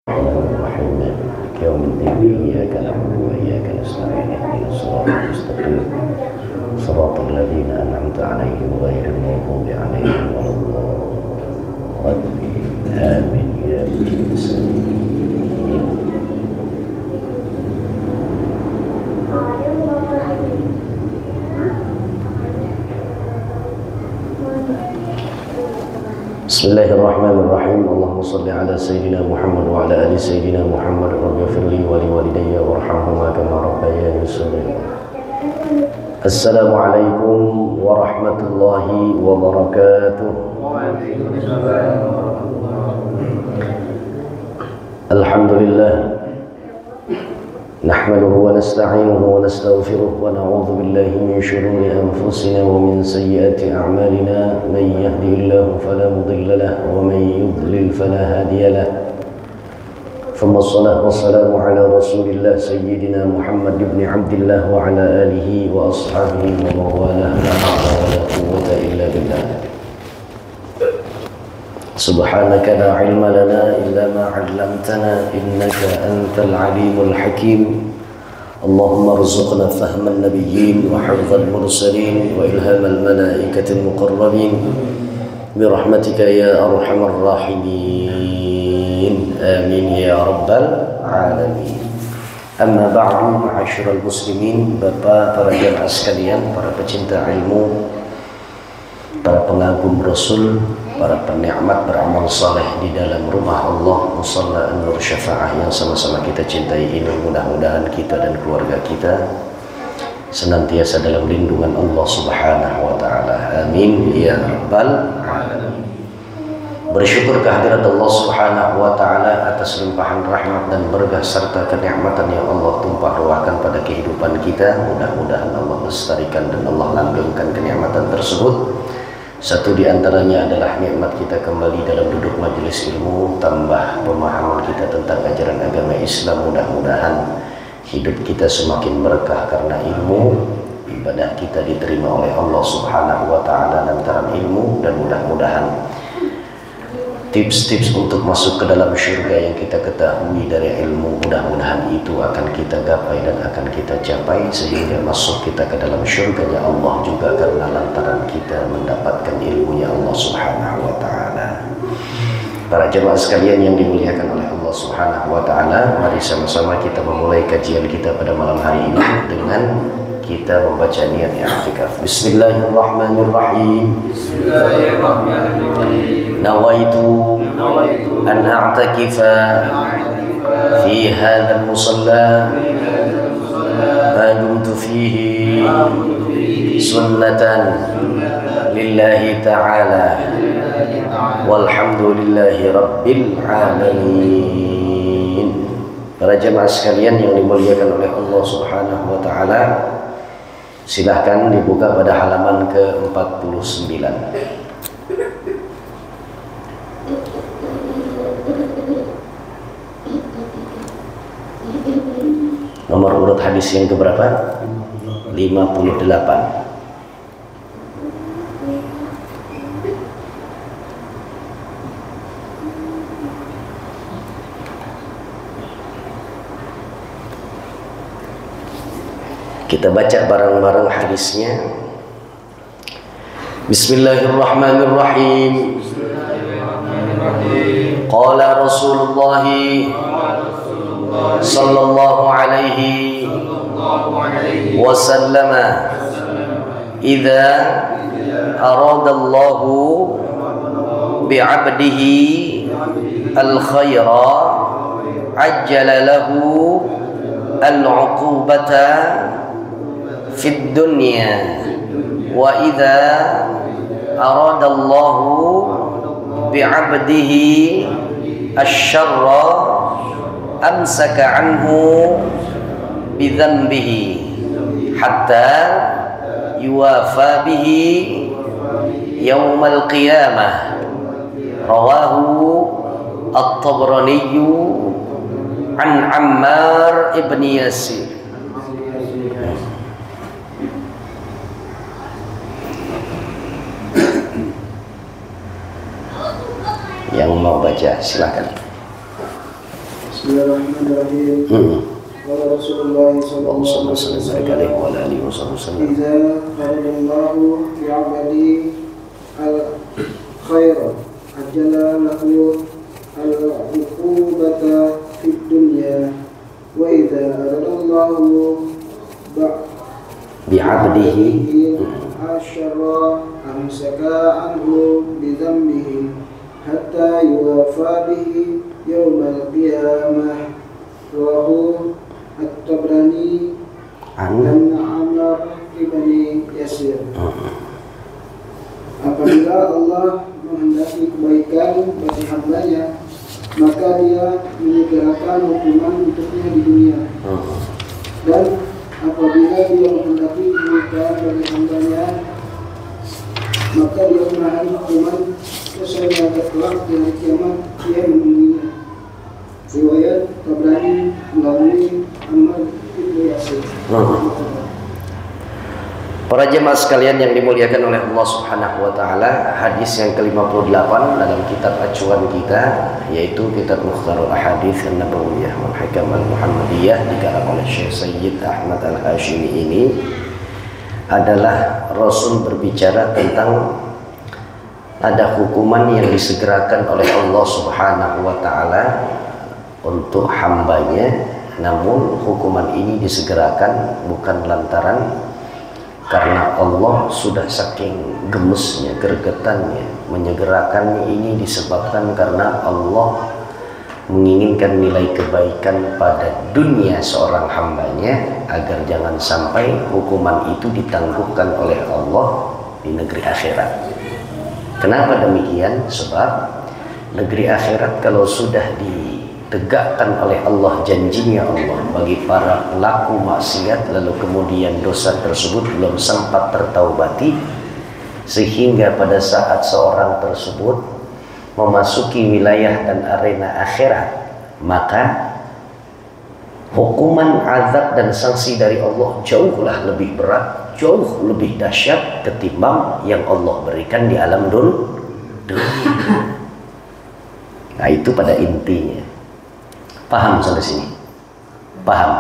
الرحمن الرحيم مالك يوم الدين إياك نعبد وإياك نستعين اهدنا الصراط المستقيم صراط الذين أنعمت عليهم غير المغضوب عليهم ولا الضالين آمين يا رب العالمين. Bismillahirrahmanirrahim. Allahumma salli ala Sayyidina Muhammad wa ala ali Sayyidina Muhammad. Rabbi firli wa liwalidayya warhamhuma kama rabbayani shaghira. Assalamualaikum warahmatullahi wabarakatuh. Alhamdulillah. Nahmaduhu wa nasta'inuhu wa nastaghfiruh wa na'udzu billahi min shururi anfusina wa min sayyiati a'malina man yahdihillahu fala mudilla lahu wa man yudlil fala hadiya lahu. Thumma assalatu wassalamu ala Rasulillah sayyidina Muhammad ibn Abdillah wa ala alihi wa ashabihi wa mawalah. La hawla wa la quwwata illa billah. Subhanaka la ilma lana illa ma 'allamtana innaka antal alimul hakim. Allahumma arzuqna fahman nabiyyin wa hifdzal mursalin wa ilhamal malaikatil muqarrabin bi rahmatika ya arhamar rahimin. Amin ya rabbal alamin. Amma ba'du, ma'asyiral muslimin, Bapak, para jamaah sekalian, para pecinta ilmu, para pengagum Rasul, para penikmat beramal saleh di dalam rumah Allah, Musalla An-Nur Syafa'ah yang sama-sama kita cintai ini, mudah-mudahan kita dan keluarga kita senantiasa dalam lindungan Allah Subhanahu wa taala. Amin ya rabbal alamin. Bersyukur kehadirat Allah Subhanahu wa taala atas limpahan rahmat dan berkah serta kenikmatan yang Allah tumpah ruahkan pada kehidupan kita. Mudah-mudahan Allah lestarikan dan Allah langgengkan kenikmatan tersebut. Satu di antaranya adalah nikmat kita kembali dalam duduk majelis ilmu, tambah pemahaman kita tentang ajaran agama Islam. Mudah-mudahan hidup kita semakin berkah karena ilmu, ibadah kita diterima oleh Allah Subhanahu wa taala lantaran ilmu, dan mudah-mudahan tips-tips untuk masuk ke dalam syurga yang kita ketahui dari ilmu, mudah-mudahan itu akan kita gapai dan akan kita capai sehingga masuk kita ke dalam syurganya Allah juga karena lantaran kita mendapatkan ilmunya Allah Subhanahu wa taala. Para jemaah sekalian yang dimuliakan oleh Allah Subhanahu wa taala, mari sama-sama kita memulai kajian kita pada malam hari ini dengan kita membaca niat i'tikaf. Bismillahirrahmanirrahim. Bismillahirrahmanirrahim. Nawaitu an a'takifa fi hadzal musalla ma dumtu fihi sunnatan lillahi ta'ala walhamdulillahi rabbil alamin. Para jemaah sekalian yang dimuliakan oleh Allah Subhanahu wa taala, silahkan dibuka pada halaman ke-49. Nomor urut hadis yang keberapa? 58. Kita baca bareng-bareng hadisnya. Bismillahirrahmanirrahim. Qala Rasulullah sallallahu alaihi wasallam, idza aradallahu bi'abdihi al-khaira ajjala lahu al-'uqubata fid dunya wa idza aradallahu bi'abdihi asy-syarra amsaka anhu bidhanbihi hatta yuwafa bihi yaumal qiyamah. Rawahu at-Tabrani an Ammar ibn Yasir. Yang mau baca silakan. Bismillahirrahmanirrahim. Qala Rasulullah sallallahu alaihi wasallam, "Idza faradallahu fi 'abadi al-khaira ajala lahu al-uqubata fid dunya wa idza aradallahu bi'abdihi asyara amsaka anhu bidhambihi hatta yuwafa bihi yawmal qiyamah." Rawahu At-Tabrani an Amr ibn Yasir. Apabila Allah menghendaki kebaikan bagi hambanya, maka dia menyegerakan hukuman untuknya di dunia. Dan apabila dia menghendaki kebaikan bagi hambanya, maka dia menahan hukuman sesuai kelak di hari kiamat dia menunggunya. Riwayat Tabrani melalui Amr ibn Yasir. Para jemaah sekalian yang dimuliakan oleh Allah Subhanahu wa taala, hadis yang ke-58 dalam kitab acuan kita, yaitu kitab Mukhtarul Ahadits An-Nabawiyah wal Hikam Al-Muhammadiyah dikarang oleh Syekh Sayyid Ahmad Al-Hashimi ini adalah Rasul berbicara tentang ada hukuman yang disegerakan oleh Allah Subhanahu wa taala untuk hambanya, namun hukuman ini disegerakan bukan lantaran karena Allah sudah saking gemesnya, gregetannya menyegerakannya. Ini disebabkan karena Allah menginginkan nilai kebaikan pada dunia seorang hambanya agar jangan sampai hukuman itu ditangguhkan oleh Allah di negeri akhirat. Kenapa demikian? Sebab negeri akhirat kalau sudah ditegakkan oleh Allah, janjinya Allah bagi para pelaku maksiat lalu kemudian dosa tersebut belum sempat tertaubati, sehingga pada saat seorang tersebut memasuki wilayah dan arena akhirat, maka hukuman, azab dan sanksi dari Allah jauhlah lebih berat, jauh lebih dahsyat ketimbang yang Allah berikan di alam dunia. Nah, itu pada intinya. Paham sampai sini? Paham?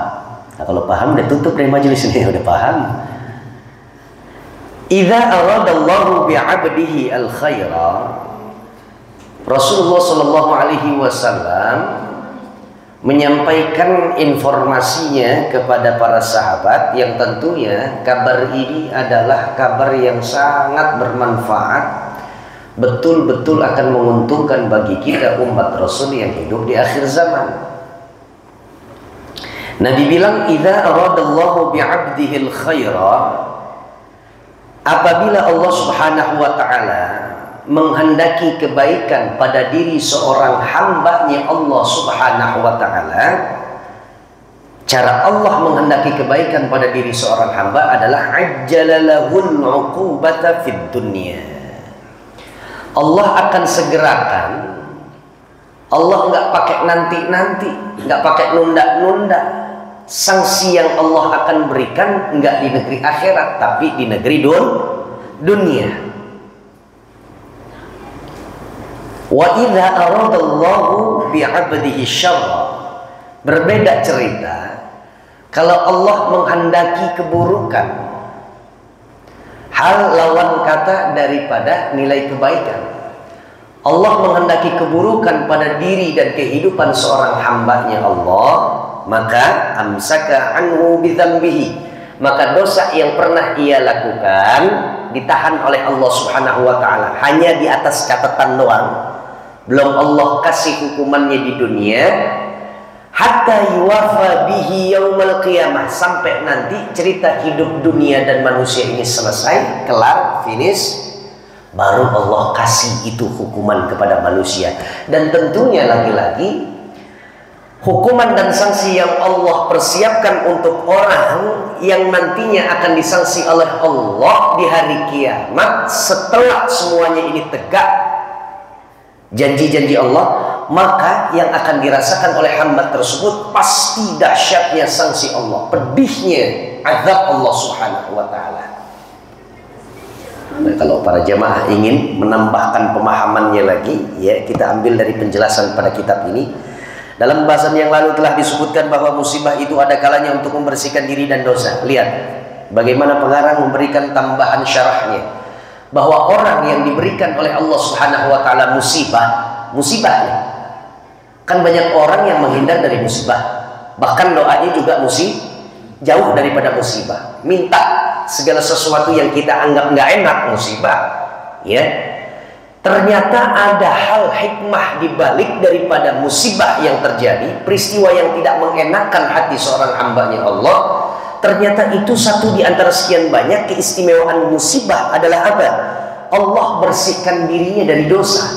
Nah, kalau paham udah tutup dari majelis ini, udah paham. Idza aradallahu bi'abdihi al-khaira, Rasulullah sallallahu alaihi wasallam menyampaikan informasinya kepada para sahabat yang tentunya kabar ini adalah kabar yang sangat bermanfaat, betul-betul akan menguntungkan bagi kita umat Rasul yang hidup di akhir zaman. Nabi bilang, idza aradallahu bi'abdihil khaira, apabila Allah Subhanahu wa taala menghendaki kebaikan pada diri seorang hambanya Allah Subhanahu wa taala, cara Allah menghendaki kebaikan pada diri seorang hamba adalah ajjalalahul 'uqubata fid dunya. Allah akan segerakan. Allah nggak pakai nanti-nanti, nggak pakai nunda-nunda. Sanksi yang Allah akan berikan nggak di negeri akhirat, tapi di negeri dunia. Wa idza aradallahu bi'abdihi syarra, berbeda cerita kalau Allah menghendaki keburukan, hal lawan kata daripada nilai kebaikan. Allah menghendaki keburukan pada diri dan kehidupan seorang hambanya Allah, maka amsaka anhu bidzambihi, maka dosa yang pernah ia lakukan ditahan oleh Allah Subhanahu wa taala, hanya di atas catatan doang, belum Allah kasih hukumannya di dunia, hatta yuwafa bihi yaumal qiyamah, sampai nanti cerita hidup dunia dan manusia ini selesai, kelar, finish, baru Allah kasih itu hukuman kepada manusia. Dan tentunya lagi-lagi hukuman dan sanksi yang Allah persiapkan untuk orang yang nantinya akan disanksi oleh Allah di hari kiamat setelah semuanya ini tegak janji-janji Allah, maka yang akan dirasakan oleh hamba tersebut pasti dahsyatnya sanksi Allah, pedihnya azab Allah Subhanahu wa taala. Nah, kalau para jemaah ingin menambahkan pemahamannya lagi, ya, kita ambil dari penjelasan pada kitab ini. Dalam bahasan yang lalu telah disebutkan bahwa musibah itu ada kalanya untuk membersihkan diri dan dosa. Lihat bagaimana pengarang memberikan tambahan syarahnya, bahwa orang yang diberikan oleh Allah Subhanahu wa taala musibahnya. Kan banyak orang yang menghindar dari musibah. Bahkan doanya juga jauh daripada musibah. Minta segala sesuatu yang kita anggap nggak enak musibah. Ya. Ternyata ada hal hikmah dibalik daripada musibah yang terjadi, peristiwa yang tidak mengenakan hati seorang hambanya Allah. Ternyata itu satu di antara sekian banyak keistimewaan musibah adalah apa? Allah bersihkan dirinya dari dosa.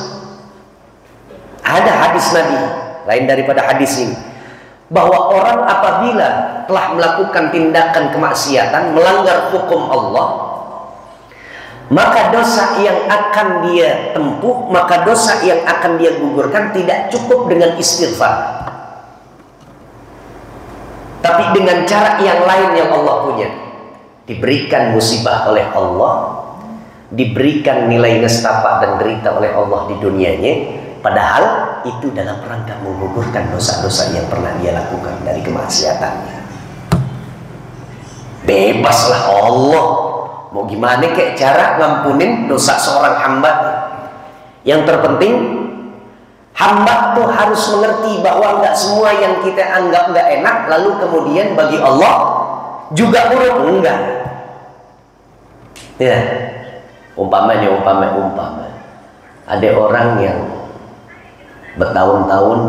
Ada hadis Nabi lain daripada hadis ini, bahwa orang apabila telah melakukan tindakan kemaksiatan, melanggar hukum Allah, maka dosa yang akan dia tempuh, maka dosa yang akan dia gugurkan tidak cukup dengan istighfar, tapi dengan cara yang lain yang Allah punya. Diberikan musibah oleh Allah, diberikan nilai nestapa dan derita oleh Allah di dunianya, padahal itu dalam rangka menggugurkan dosa-dosa yang pernah dia lakukan dari kemaksiatannya. Bebaslah Allah mau gimana kayak cara ngampunin dosa seorang hamba. Yang terpenting hamba tuh harus mengerti bahwa nggak semua yang kita anggap nggak enak lalu kemudian bagi Allah juga buruk, enggak. Ya, umpama ada orang yang bertahun-tahun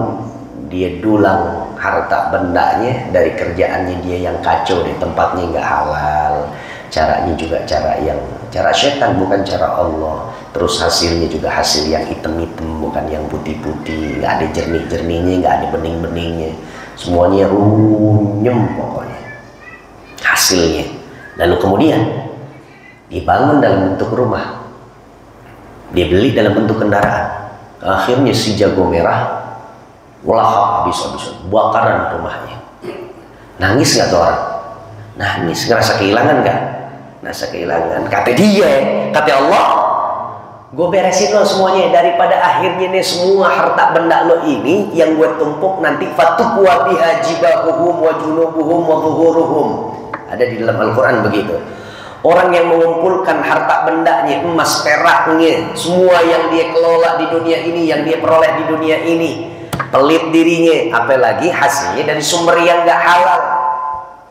dia dulang harta bendanya dari kerjaannya dia yang kacau, di tempatnya nggak halal, caranya juga cara setan bukan cara Allah, terus hasilnya juga hasil yang hitam-hitam bukan yang putih-putih, nggak ada jernih-jernihnya, nggak ada bening-beningnya, semuanya runyem pokoknya hasilnya. Lalu kemudian dibangun dalam bentuk rumah, dia beli dalam bentuk kendaraan, akhirnya si jago merah lahap habis-habisan, bakaran rumahnya. Nangis nggak tuh orang? Nangis, ngerasa kehilangan nggak? Ngerasa kehilangan. Kata dia, kata Allah, gue beresin lo semuanya, daripada akhirnya nih semua harta benda lo ini yang gue tumpuk nanti fatukwa biha jibahuhum wa junubuhum wa zuhuruhum. Ada di dalam Al-Quran begitu. Orang yang mengumpulkan harta bendanya, emas, peraknya, semua yang dia kelola di dunia ini, yang dia peroleh di dunia ini, pelit dirinya, apalagi hasilnya dari sumber yang gak halal,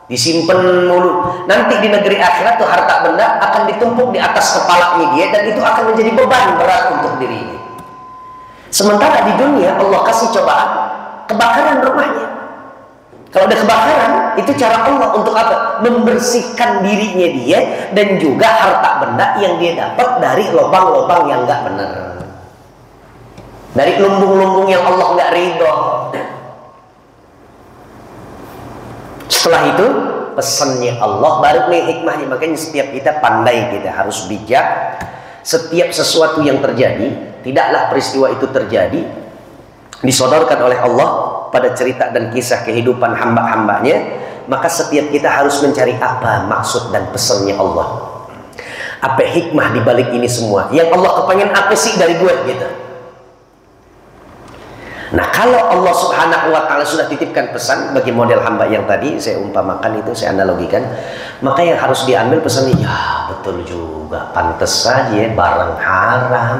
disimpan mulu. Nanti di negeri akhirat tuh harta benda akan ditumpuk di atas kepalanya dia, dan itu akan menjadi beban berat untuk dirinya. Sementara di dunia Allah kasih cobaan, kebakaran rumahnya. Kalau ada kebakaran, itu cara Allah untuk apa? Membersihkan dirinya dia dan juga harta benda yang dia dapat dari lubang-lubang yang nggak benar, dari lumbung-lumbung yang Allah nggak ridho. Setelah itu pesannya Allah baru nih hikmahnya. Makanya setiap kita pandai, kita harus bijak. Setiap sesuatu yang terjadi, tidaklah peristiwa itu terjadi disodorkan oleh Allah pada cerita dan kisah kehidupan hamba-hambanya, maka setiap kita harus mencari apa maksud dan pesannya Allah, apa hikmah dibalik ini semua, yang Allah kepengen apa sih dari gue gitu. Nah, kalau Allah Subhanahu wa ta'ala sudah titipkan pesan bagi model hamba yang tadi saya umpamakan, itu saya analogikan, maka yang harus diambil pesannya, ya betul juga, pantes saja barang haram,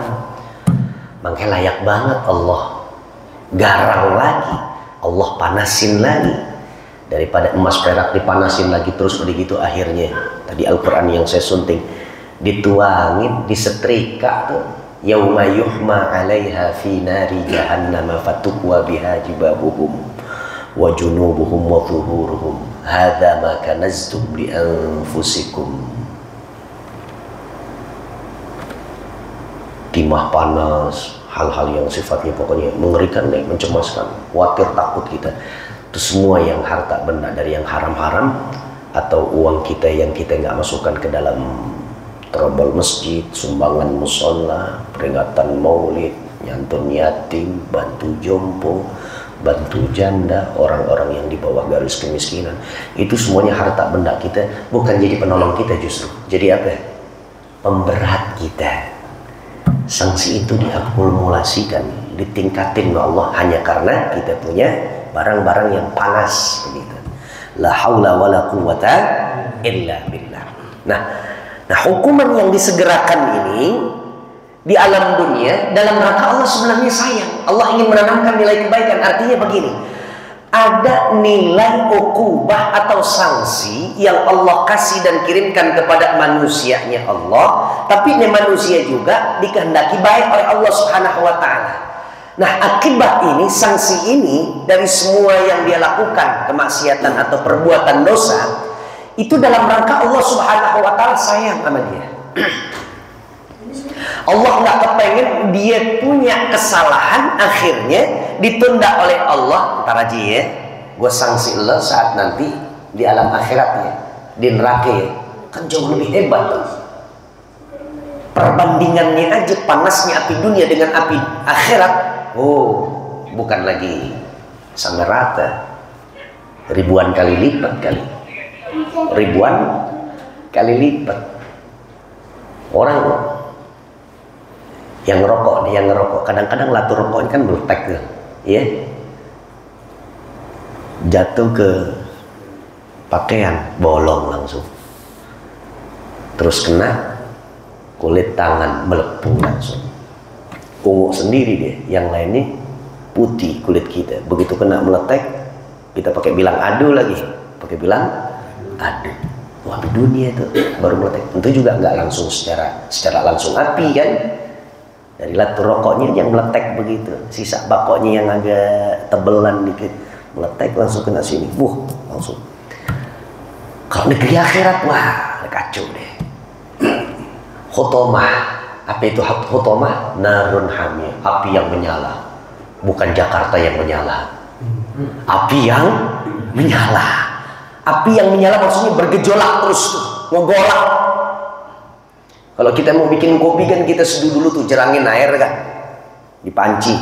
makanya layak banget Allah garang lagi, Allah panasin lagi, daripada emas perak dipanasin lagi terus begitu, akhirnya tadi Al-Quran yang saya sunting dituangin, disetrika tuh, yauma yuhma 'alaiha fi nari jahannam fatukwa biha jibahuhum wa junubuhum wa zuhuruhum hadza ma kanaztum li anfusikum. Timah panas, hal-hal yang sifatnya pokoknya mengerikan, mencemaskan, khawatir, takut kita. Itu semua yang harta benda dari yang haram-haram, atau uang kita yang kita nggak masukkan ke dalam terobol masjid, sumbangan musola, peringatan maulid, nyantun yatim, bantu jompo, bantu janda, orang-orang yang di bawah garis kemiskinan. Itu semuanya harta benda kita, bukan jadi penolong kita, justru jadi apa? Pemberat kita. Sanksi itu diakumulasikan ditingkatin oleh Allah hanya karena kita punya barang-barang yang panas begitu. La haula wala quwata illa billah. Nah, hukuman yang disegerakan ini di alam dunia dalam rangka Allah sebenarnya sayang. Allah ingin menanamkan nilai kebaikan. Artinya begini, ada nilai ukubah atau sanksi yang Allah kasih dan kirimkan kepada manusianya Allah, tapi manusia juga dikehendaki baik oleh Allah Subhanahu wa taala. Nah, akibat ini, sanksi ini dari semua yang dia lakukan, kemaksiatan atau perbuatan dosa, itu dalam rangka Allah Subhanahu wa taala sayang sama dia. Allah nggak kepengen dia punya kesalahan akhirnya ditunda oleh Allah. Ntar aja ya, gue sanksi lo saat nanti di alam akhirat ya, di neraka ya, kan jauh lebih hebat tuh. Perbandingannya aja panasnya api dunia dengan api akhirat, bukan lagi sama rata, ribuan kali lipat kali, ribuan kali lipat. Orang yang ngerokok kadang-kadang latu rokoknya kan meletek tuh, ya, jatuh ke pakaian, bolong langsung, terus kena kulit tangan, melepuh langsung, ungu sendiri dia. Yang lainnya putih kulit kita. Begitu kena meletek, kita pakai bilang adu lagi, pakai bilang adu. Wah, di dunia itu baru meletek. Tentu juga nggak langsung secara langsung api kan. Dari latu rokoknya yang meletek begitu, sisa bakoknya yang agak tebelan dikit meletek langsung kena sini, langsung. Kalau negeri akhirat, wah kacau deh. Khotomah, apa itu khotomah? Narun hamiyah, api yang menyala, bukan Jakarta yang menyala, api yang menyala. Api yang menyala maksudnya bergejolak terus tuh, ngegolak. Kalau kita mau bikin kopi kan kita seduh dulu tuh, jerangin air kan, di panci.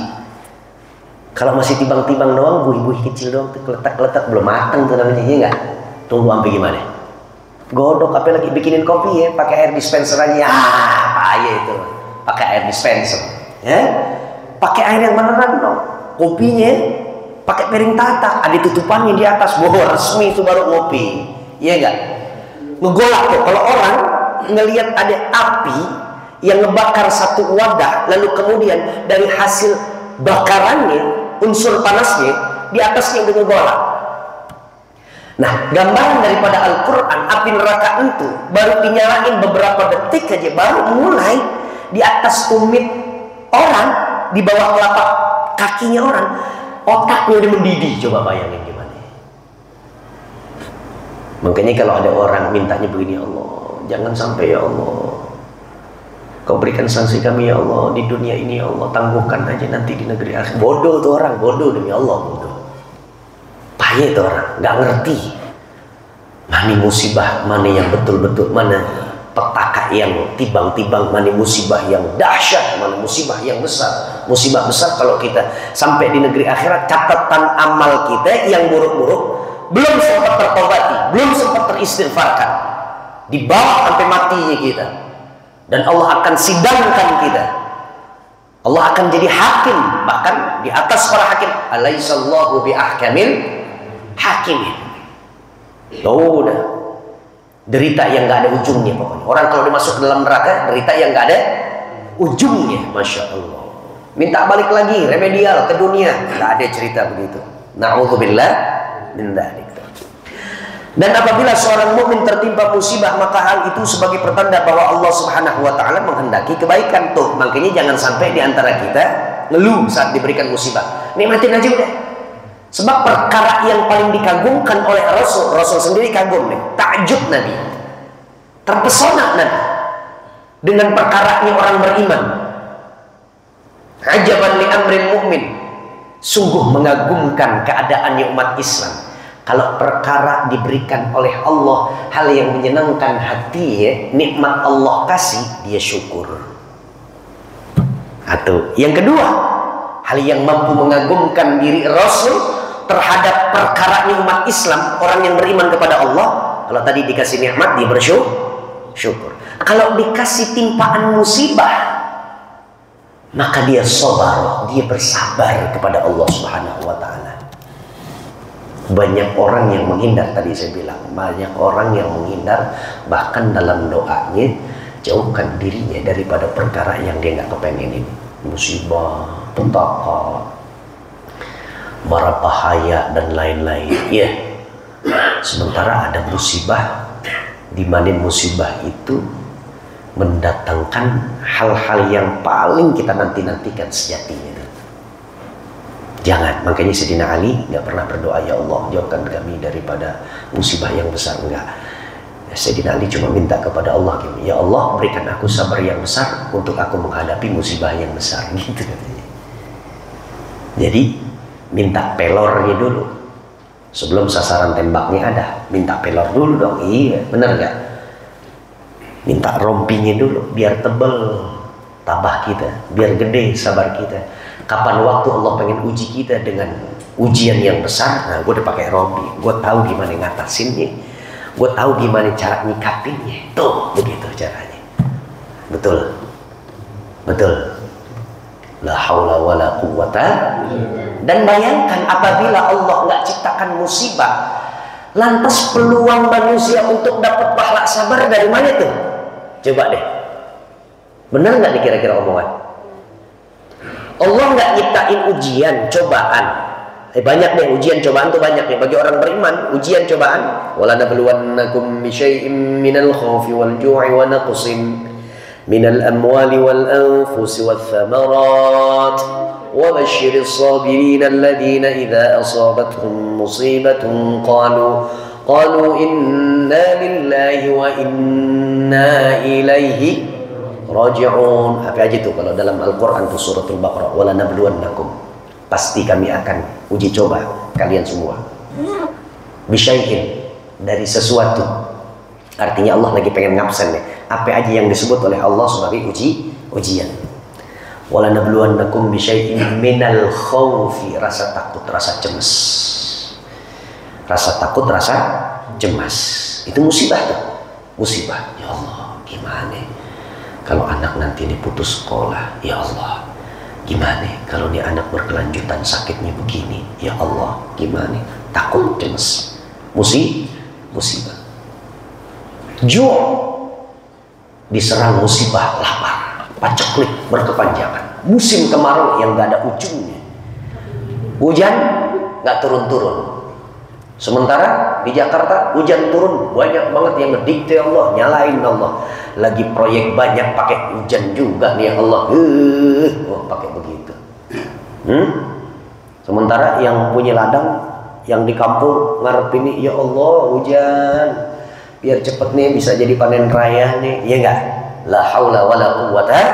Kalau masih tibang-tibang doang, buih-buih kecil doang tuh, keletak-keletak belum matang tuh namanya, ya nggak? Tunggu sampai gimana? Godok apa lagi bikinin kopi ya, pakai air dispenser aja. Payah itu, pakai air dispenser, ya? Pakai air yang beneran dong. Kopinya pakai piring tatak, ada tutupannya di atas, resmi itu baru ngopi, iya nggak? Ngegolak tuh. Kalau orang ngelihat ada api yang ngebakar satu wadah, lalu kemudian dari hasil bakarannya, unsur panasnya di atasnya udah ngegolak. Nah, gambaran daripada Al-Quran, api neraka itu baru dinyalain beberapa detik aja, baru mulai di atas tumit orang, di bawah telapak kakinya orang, otaknya udah mendidih. Coba bayangin gimana. Makanya kalau ada orang mintanya begini, Allah, jangan sampai ya Allah, Kau berikan sanksi kami ya Allah di dunia ini ya Allah, tangguhkan aja nanti di negeri akhir. Bodoh tuh orang, bodoh demi Allah, bodoh. Payah tuh orang, nggak ngerti mana musibah, mana yang betul-betul, mana petaka yang tibang-tibang, mana musibah yang dahsyat, mana musibah yang besar. Musibah besar kalau kita sampai di negeri akhirat, catatan amal kita yang buruk-buruk belum sempat tertobati, belum sempat teristighfarkan, dibawa sampai matinya kita, dan Allah akan sidangkan kita. Allah akan jadi hakim, bahkan di atas para hakim. Alaihissallahu bi ahkamil hakimin. Udah derita yang nggak ada ujungnya pokoknya. Orang kalau dimasuk ke dalam neraka, derita yang nggak ada ujungnya. Masya Allah. Minta balik lagi, remedial ke dunia, nggak ada cerita begitu. Na'udzubillah min dzalik. Dan apabila seorang mukmin tertimpa musibah, maka hal itu sebagai pertanda bahwa Allah Subhanahu wa taala menghendaki kebaikan tuh. Makanya jangan sampai di antara kita ngeluh saat diberikan musibah. Nikmatin aja udah. Sebab perkara yang paling dikagumkan oleh Rasul, Rasul sendiri kagum nih, takjub Nabi, terpesona Nabi dengan perkaranya orang beriman. Ajaban li amrin mu'min, sungguh mengagumkan keadaannya umat Islam. Kalau perkara diberikan oleh Allah, hal yang menyenangkan hati ya, nikmat Allah kasih, dia syukur. Atau yang kedua, hal yang mampu mengagumkan diri Rasul terhadap perkara umat Islam, orang yang beriman kepada Allah. Kalau tadi dikasih nikmat, dia bersyukur. Kalau dikasih timpaan musibah, maka dia sabar, dia bersabar kepada Allah Subhanahu wa taala. Banyak orang yang menghindar, tadi saya bilang, banyak orang yang menghindar, bahkan dalam doanya jauhkan dirinya daripada perkara yang dia nggak kepengenin. Musibah, petaka, mara bahaya dan lain-lain. Ya. Sementara ada musibah, di mana musibah itu mendatangkan hal-hal yang paling kita nanti-nantikan sejatinya. Jangan, makanya Sayyidina Ali nggak pernah berdoa, ya Allah jauhkan kami daripada musibah yang besar, enggak. Sayyidina Ali cuma minta kepada Allah, ya Allah berikan aku sabar yang besar untuk aku menghadapi musibah yang besar, gitu katanya. Jadi minta pelornya dulu sebelum sasaran tembaknya ada, minta pelor dulu dong. Iya, bener nggak? Minta rompinya dulu biar tebel tabah kita, biar gede sabar kita. Kapan waktu Allah pengen uji kita dengan ujian yang besar, nah gue udah pakai rompi, gue tahu gimana ngatasinnya, gue tahu gimana cara nyikapinnya. Tuh begitu caranya. Betul, betul. La haula wala quwwata. Dan bayangkan apabila Allah nggak ciptakan musibah, lantas peluang manusia untuk dapat pahala sabar dari mana tuh? Coba deh, benar nggak nih kira-kira omongan? Allah nggak nyiptain ujian, cobaan. Banyak deh ujian, cobaan tuh banyak ya bagi orang beriman. Ujian, cobaan. Wala nabluwannakum bisyai'im minal khawfi wal ju'i wa naqsin minal amwali wal anfusi wath thamarat wa basyiris sabirin alladhina idza asabatuhum musibatun qalu inna lillahi wa inna ilaihi raji'un. Apa aja tuh kalau dalam Al-Quran tuh suratul Baqarah, wala nabluwannakum, pasti kami akan uji coba kalian semua, bisyai'in, dari sesuatu. Artinya Allah lagi pengen ngabsen nih apa aja yang disebut oleh Allah sebagai ujian. Wala nabluwannakum bisyai'in minal khawfi, rasa takut, rasa cemas. Rasa takut, rasa cemas, itu musibah tuh. Musibah, ya Allah gimana kalau anak nanti diputus sekolah, ya Allah gimana kalau nih anak berkelanjutan sakitnya begini, ya Allah gimana. Takut, cemas, musibah. Ju' diserang musibah, lapar, paceklik berkepanjangan, musim kemarau yang gak ada ujungnya, hujan gak turun-turun. Sementara di Jakarta hujan turun banyak banget yang ngedikte Allah, nyalain Allah. Lagi proyek banyak pakai hujan juga nih ya Allah. Pakai begitu. Sementara yang punya ladang, yang di kampung ngarep ini, ya Allah hujan biar cepet nih bisa jadi panen raya nih, ya enggak? La haula wala quwwata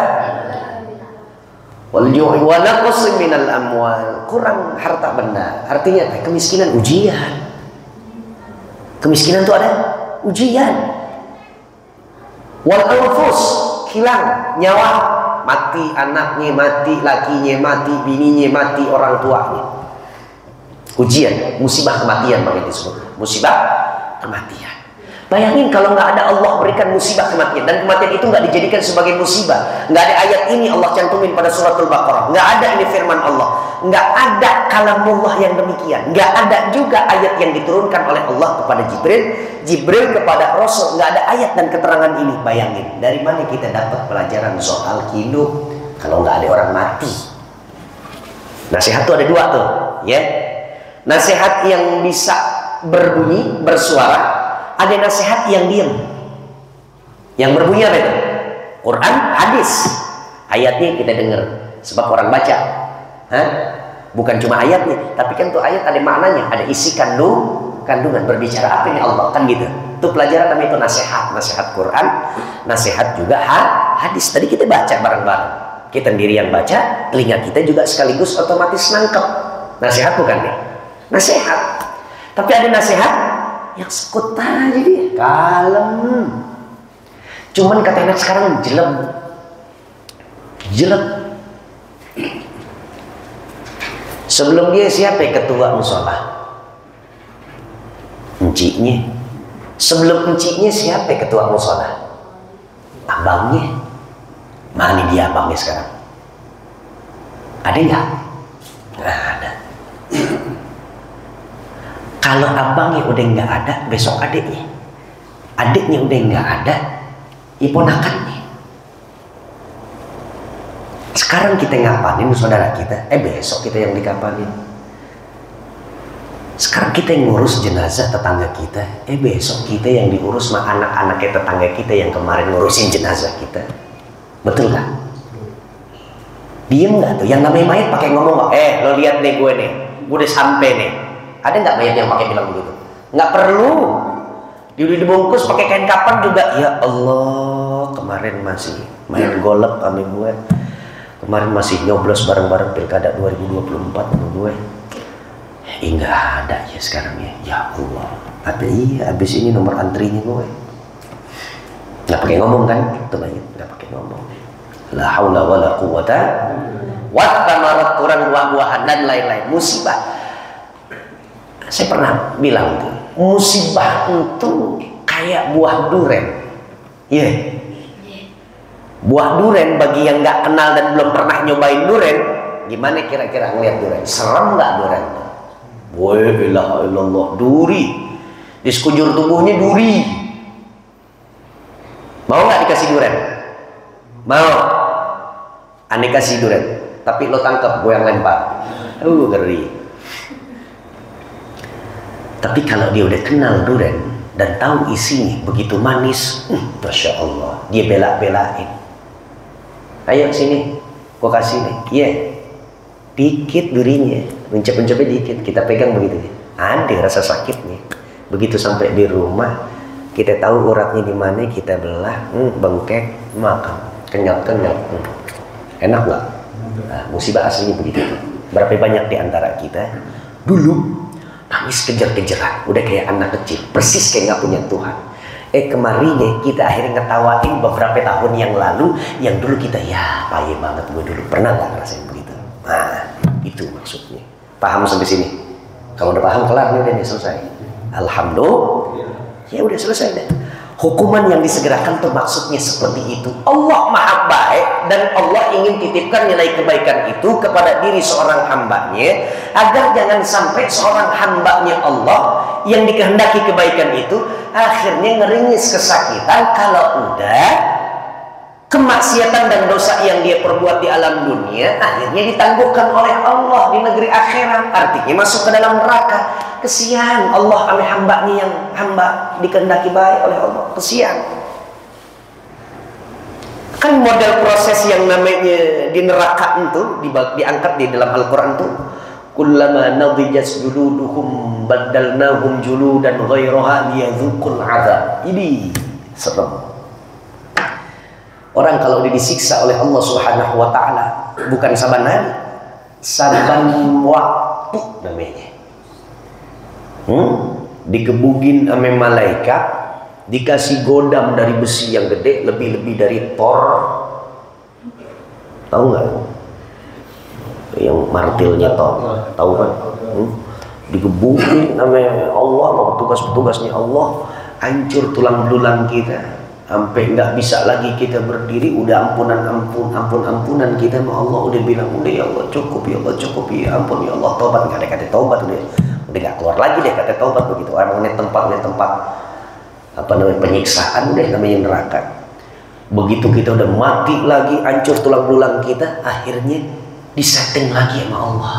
wal ju'i wa naqsin minal amwal, kurang harta benda. Artinya kemiskinan ujian. Kemiskinan itu ada ujian. Wal anfus, hilang nyawa, mati anaknya, mati lakinya, mati bininya, mati orang tuanya. Ujian, musibah kematian makanya disebut musibah kematian. Bayangin kalau nggak ada Allah berikan musibah kematian, dan kematian itu nggak dijadikan sebagai musibah. Nggak ada ayat ini Allah cantumin pada suratul Baqarah. Nggak ada ini firman Allah. Nggak ada kalamullah yang demikian. Nggak ada juga ayat yang diturunkan oleh Allah kepada Jibril kepada Rasul. Nggak ada ayat dan keterangan ini. Bayangin dari mana kita dapat pelajaran soal hidup kalau nggak ada orang mati. Nasihat tuh ada dua tuh, ya. Nasihat yang bisa berbunyi, bersuara. Ada nasihat yang diam, yang berbunyi apa itu? Quran, hadis. Ayatnya kita dengar, sebab orang baca. Bukan cuma ayatnya, tapi kan tuh ayat ada maknanya, ada isi kandungan. Berbicara apa ini Allah, kan gitu. Itu pelajaran namanya itu nasihat Quran, nasihat juga hadis. Tadi kita baca bareng-bareng. Kita sendiri yang baca, telinga kita juga sekaligus otomatis nangkep. Nasihat bukan nih? Nasihat. Tapi ada nasihat yang sekut aja dia, kalem. Cuman kata anak sekarang jelek. Sebelum dia siapa ya ketua musola? Enciknya. Sebelum enciknya siapa ya ketua musola? Abangnya. Mana dia abangnya sekarang? Ada nggak? Nggak ada. Kalau abangnya udah nggak ada, besok adiknya. Adiknya udah nggak ada, ponakannya. Sekarang kita ngapanin saudara kita, besok kita yang dikapanin. Sekarang kita yang ngurus jenazah tetangga kita, besok kita yang diurus sama anak-anaknya tetangga kita yang kemarin ngurusin jenazah kita. Betul nggak? Diem nggak tuh? Yang namanya mayat pakai ngomong nggak? Lo lihat nih gue nih, gue udah sampai nih. Ada nggak mayat yang pakai bilang begitu? Nggak perlu. Dia dibungkus pakai kain kapan juga. Ya Allah, kemarin masih main golep sama gue. Kemarin masih nyoblos bareng-bareng pilkada 2024 sama gue. Nggak ada ya sekarang ya. Ya Allah. Tapi iya, abis ini nomor antrinya gue. Nggak pakai ngomong kan? Tuh mayat nggak pakai ngomong. La haula wala quwata wa tamarat kurang buah-buahan dan lain-lain. Musibah. Saya pernah bilang tuh, musibah itu kayak buah duren. Iya. Buah duren bagi yang nggak kenal dan belum pernah nyobain duren, gimana kira-kira ngeliat duren? Serem nggak duren? Wa ilaha illallah, duri. Di sekujur tubuhnya duri. Mau nggak dikasih duren? Mau. Aneh kasih duren, tapi lo tangkap, gue yang lempar. Ngeri. Tapi kalau dia udah kenal duren dan tahu isinya begitu manis, masya Allah, dia bela-belain. Ayo sini, gua kasih nih. Iya, dikit durinya, mencep-mencepnya dikit, kita pegang begitu. Ada rasa sakitnya. Begitu sampai di rumah, kita tahu uratnya di mana, kita belah, bengkek, makan, kenyal-kenyal. Enak nggak? Nah, musibah aslinya begitu. Berapa banyak di antara kita dulu nangis kejar-kejaran, udah kayak anak kecil, persis kayak nggak punya Tuhan. Kemarinnya kita akhirnya ngetawain beberapa tahun yang lalu, yang dulu kita ya payah banget gue dulu, pernah nggak ngerasain begitu? Nah, itu maksudnya. Paham sampai sini? Kalau udah paham kelar nih, udah nih selesai. Alhamdulillah, ya udah selesai deh. Hukuman yang disegerakan tuh maksudnya seperti itu. Allah maha baik dan Allah ingin titipkan nilai kebaikan itu kepada diri seorang hambanya, agar jangan sampai seorang hambanya Allah yang dikehendaki kebaikan itu akhirnya ngeringis kesakitan kalau udah kemaksiatan dan dosa yang dia perbuat di alam dunia akhirnya ditangguhkan oleh Allah di negeri akhirat, artinya masuk ke dalam neraka. Kesian Allah oleh hambanya yang hamba dikehendaki baik oleh Allah. Kesian. Kan model proses yang namanya di neraka itu diangkat di dalam Al-Quran itu, kullama nadijat juluduhum baddalnahum juludan ghairaha liyadzuqul adzab. Ini serem. Orang kalau disiksa oleh Allah Subhanahu wa taala bukan saban hari, saban waktu namanya. Digebugin sama malaikat, dikasih godam dari besi yang gede, lebih-lebih dari Thor. Tahu nggak? Yang martilnya Thor, tahu kan? Digebugin sama Allah, sama petugas-petugasnya Allah, hancur tulang belulang kita, sampai nggak bisa lagi kita berdiri. Udah ampunan kita sama Allah, udah bilang udah ya Allah cukup, ya Allah cukup, ya ampun ya Allah, tobat. Nggak ada kata tobat, udah nggak keluar lagi deh kata taubat begitu. Orang ini tempat apa namanya penyiksaan, udah namanya neraka. Begitu kita udah mati lagi, hancur tulang belulang kita, akhirnya disetting lagi sama Allah,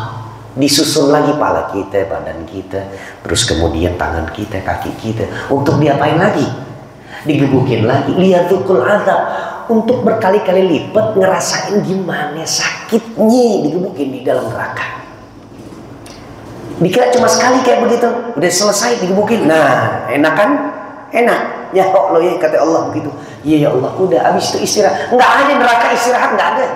disusun lagi pala kita, badan kita, terus kemudian tangan kita, kaki kita, untuk diapain lagi? Digebukin lagi, liyadzuqul adzab, untuk berkali-kali lipat ngerasain gimana sakitnya digebukin di dalam neraka. Dikira cuma sekali kayak begitu, udah selesai digebukin. Nah, enak kan? Enak. Ya Allah, ya kata Allah begitu. Iya ya Allah, udah habis itu istirahat. Nggak ada neraka istirahat, nggak ada.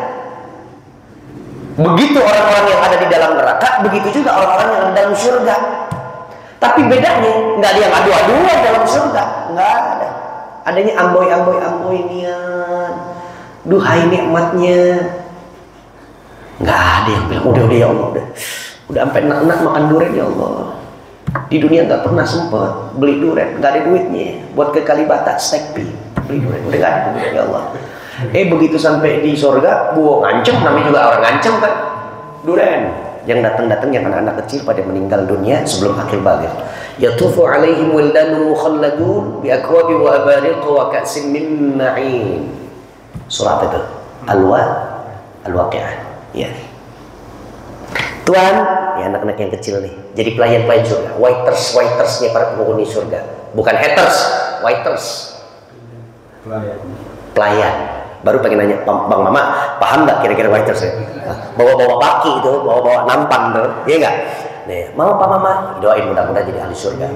Begitu orang-orang yang ada di dalam neraka, begitu juga orang-orang yang ada dalam surga. Tapi bedanya nggak ada yang adu-aduan dalam surga, nggak ada. Adanya amboy nian, duhai nikmatnya. Nggak ada yang bilang udah ya Allah udah sampai enak makan durian ya Allah. Di dunia nggak pernah sempat beli durian, nggak ada duitnya buat ke Kalibata steak pie, beli durian udah nggak ada duit ya Allah. Begitu sampai di surga, ngancem, namanya juga orang ngancem kan, duren yang datang-datang yang anak-anak kecil pada meninggal dunia sebelum akil baligh. Yatufu alaihim wildanun mukhalladun bi akwabi wa abariq wa ka'sin min ma'in. Surah apa itu? Al-Waqi'ah. Ya. Tuhan, ya anak-anak yang kecil nih, jadi pelayan-pelayan surga, waitersnya para penghuni surga, bukan haters, waiters. Pelayan. Baru pengen nanya, Bang Mama, paham nggak kira-kira waiters ya? Bawa-bawa baki itu, bawa-bawa nampan tuh, iya nggak? Nih, mau Pak Mama, doain mudah-mudahan jadi ahli surga.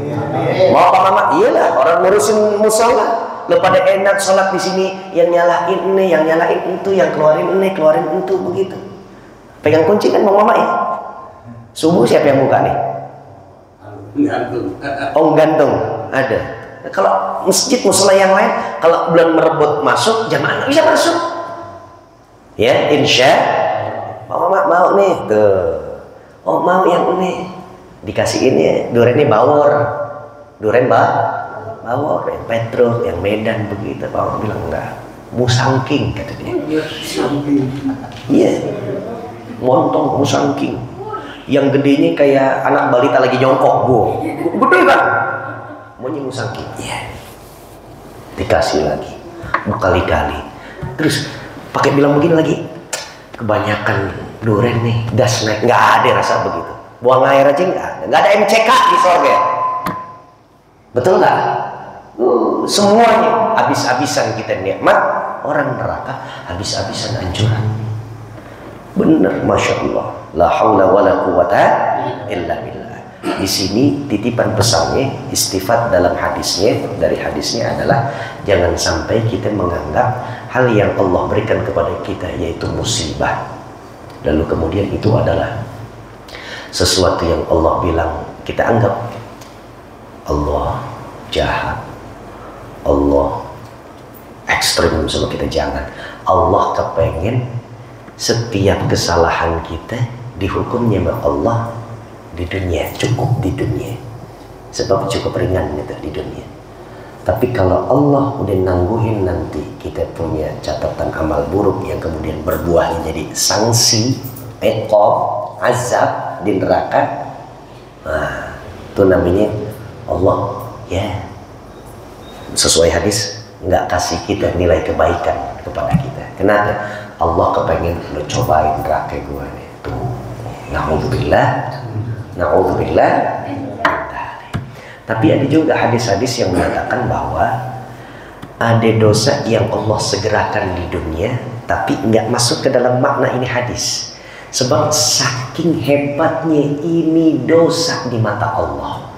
Mau Pak Mama, iyalah orang ngurusin musola. Lo pada enak sholat di sini, yang nyalain ini, yang nyalain itu, yang keluarin ini, keluarin itu, begitu. Pegang kunci kan Bang Mama ya? Subuh siapa yang buka nih? Gantung. Oh gantung, ada. Kalau masjid musola yang lain, kalau bulan merebut masuk, jamaah nggak bisa masuk. Ya, insya. Bang Mama mau nih, tuh. Oh mau yang ini, dikasih ini, duren ini bawor, duren bawor, yang Petrus, yang Medan begitu. Pak Mama bilang enggak, musangking kata dia. Iya, montong musangking. Yang gedenya kayak anak balita lagi jongkok, gede kan? Maunya musangking. Iya. Dikasih lagi, berkali-kali. Terus pakai bilang begini lagi, kebanyakan duren nih, gas naik, nggak ada rasa begitu. Buang air aja nggak ada MCK di sorga. Betul nggak? Semuanya habis-habisan kita nikmat, orang neraka habis-habisan anjuran. Bener, masya Allah. La haula wala quwata illa billah. Di sini titipan pesannya, istifat dalam hadisnya, dari hadisnya adalah jangan sampai kita menganggap hal yang Allah berikan kepada kita yaitu musibah, lalu kemudian itu adalah sesuatu yang Allah bilang kita anggap Allah jahat, Allah ekstrim sama kita. Jangan. Allah kepengen setiap kesalahan kita dihukumnya sama Allah di dunia, cukup di dunia, sebab cukup ringan gitu di dunia. Tapi kalau Allah udah nangguhin nanti kita punya catatan amal buruk yang kemudian berbuah jadi sanksi, iqab, azab di neraka, nah itu namanya Allah ya sesuai hadis nggak kasih kita nilai kebaikan kepada kita. Kenapa? Allah kepengen lo cobain neraka gue nih. Tuh, na'udzubillah. Tapi ada juga hadis-hadis yang mengatakan bahwa ada dosa yang Allah segerakan di dunia, tapi nggak masuk ke dalam makna ini hadis. Sebab saking hebatnya ini dosa di mata Allah.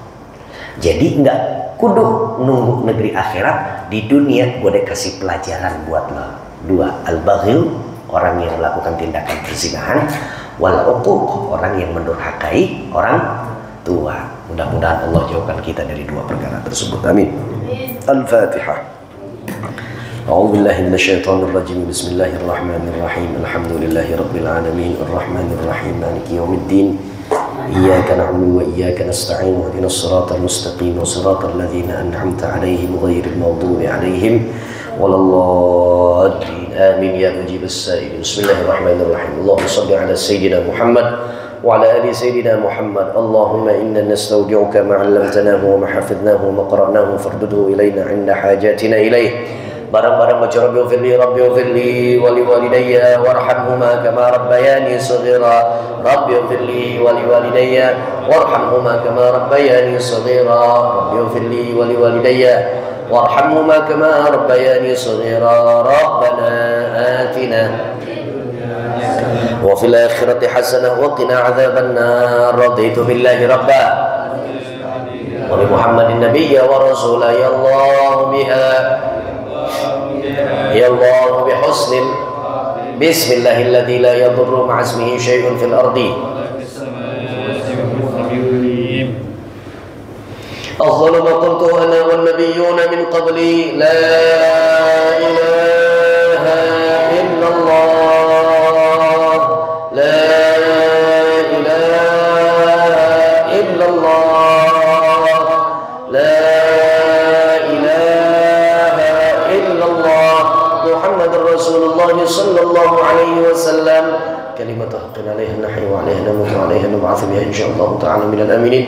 Jadi nggak kudu nunggu negeri akhirat, di dunia gue udah kasih pelajaran buat lo. Dua, al-baghil, orang yang melakukan tindakan perzinahan, wal uquq, orang yang mendurhakai orang tua. Mudah-mudahan Allah jauhkan kita dari dua perkara tersebut. Amin. Al-Fatihah. A'udzu billahi minasyaitonir rajim. Bismillahirrahmanirrahim. Alhamdulillahi rabbil alamin. Arrahmanir rahim. Maliki yaumiddin. Iyyaka na'budu wa iyyaka nasta'in. Ihdinas siratal mustaqim. Siratal ladzina an'amta 'alaihim ghairil maghdubi 'alaihim waladdallin. Amin ya mujibas sa'ilin. Bismillahirrahmanirrahim. Allahumma shalli 'ala sayyidina Muhammad wa 'ala ali sayyidina Muhammad. Allahumma inna nastawdi'uka ma 'allamtanahu wa ma hafidnahu wa ma qara'nahu farduhu ilayna 'inda hajatina ilayh. Barang-barang baca Rabbi ufirli wa liwalidayya warhamhuma kama rabbayani saghira. Rabbi ufirli wa liwalidayya warhamhuma kama rabbayani saghira. Rabbi ufirli wa liwalidayya warhamhuma kama rabbayani saghira. Rabbana atina wa fil akhirati hasanah wa qina adzaban nar. Raditu billahi rabba wa bi Muhammadin nabiyya wa rasula. Ya Allah biha ya Allah bihusnil bismillahilladzi la yadurru ma'a ismihi syai'un fil ardi afdalu ma qultu ana wan nabiyyuna min qabli la ilaha illallah la ilaha illallah la Rasulullah sallallahu alaihi wasallam kalimatu haqqin alaihi nahyi wa نموت وعليها نبعث بها إن شاء الله تعالى من الآمنين.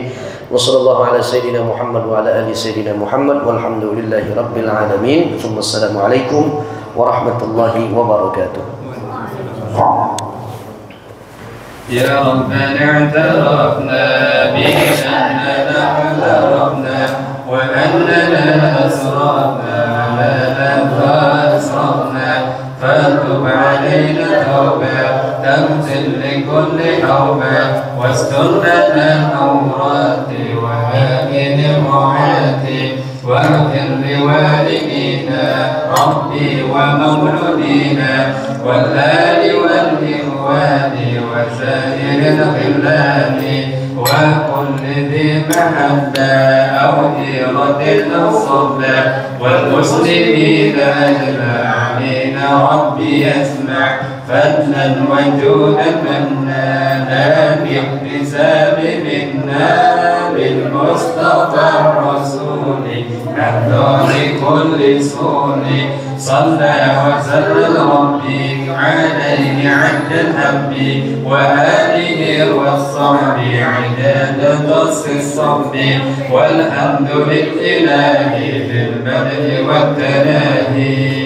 وصلى الله على سيدنا محمد وعلى آل سيدنا محمد والحمد لله رب العالمين. ثم السلام عليكم ورحمة الله وبركاته. يا ربنا اعترفنا بأننا اعترفنا وأننا أسرفنا على فأسرفنا فاتب علينا توبة تغفر لكل حوبة واسترنا العورات وآمن الرعاة واغفر لوالدينا ربي ومولودينا والآل والإخوان وسائر الخلان وكل ذي محبة أو إيرة أو صبة والمسلمين أجمعين ربي يسمع فضلا وجودا منانا باحتساب منا بالمصطفى الرسول أحضر كل سون صلى وسلم ربي عليه عبد الحب وآله والصحب عداد نصف الصب والحمد لله في البدء والتنادي.